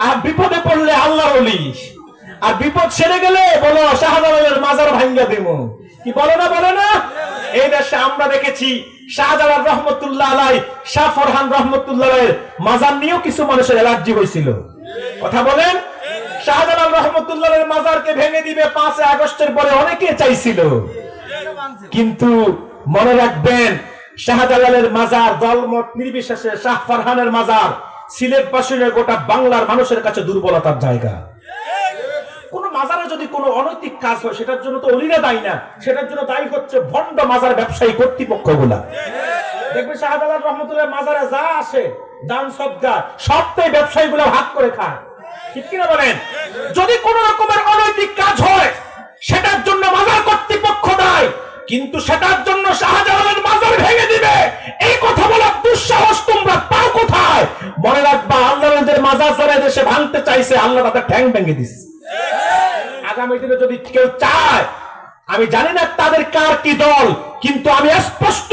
আর বিপদে পড়লে আল্লাহর ওলি, আর বিপদ সেরে গেলে বলো শাহজালালের মাজার ভাঙ্গা দিব। কি বলে না, বলে না? এই দেশে আমরা দেখেছি শাহজালাল রহমতুল্লাহ আলাই, শাহ ফরহান রহমতুল্লাহ আলাইহির মাজার নিয়েও কিছু মানুষের অ্যালার্জি হয়েছিল। কথা বলেন? শাহজালাল রহমতুল্লাহ আলাইহির মাজারকে ভেঙে দিবে 5 আগস্টের পরে অনেকে চাইছিল, কিন্তু মনে রাখবেন শাহজালালের মাজার দলমত নির্বিশেষে, শাহ ফরহানের মাজার সিলেটবাসীর গোটা বাংলার মানুষের কাছে দুর্বলতার জায়গা। কোন মাজারে যদি কোনো অনৈতিক কাজ হয় সেটার জন্য তো ওলিরা দায়ী না, সেটার জন্য দায়ী হচ্ছে ভণ্ড মাজার ব্যবসায়ী কর্তৃপক্ষগুলা। দেখবেন শাহজালাল রহমতুল্লাহ মাজারে যা আসে দান সদকা সবটাই ব্যবসায়ীগুলো ভাগ করে খায়। ঠিক কিনা বলেন? যদি কোন রকমের অনৈতিক কাজ হয় সেটার জন্য মাজার কর্তৃপক্ষ দায়ী, কিন্তু সেটার জন্য শাহজালালের মাজার ভেঙে দিবে এই কথা বলার দুঃসাহস তোমরা পাও কোথায়? মনে রাখবা, আল্লাহর মাজার যারা দেশে ভাঙতে চাইছে আল্লাহ তাদের ঠ্যাং ভেঙে দিচ্ছে। আগামী দিনে যদি কেউ চায়, আমি জানি না তাদের কার কি দল, কিন্তু আমি স্পষ্ট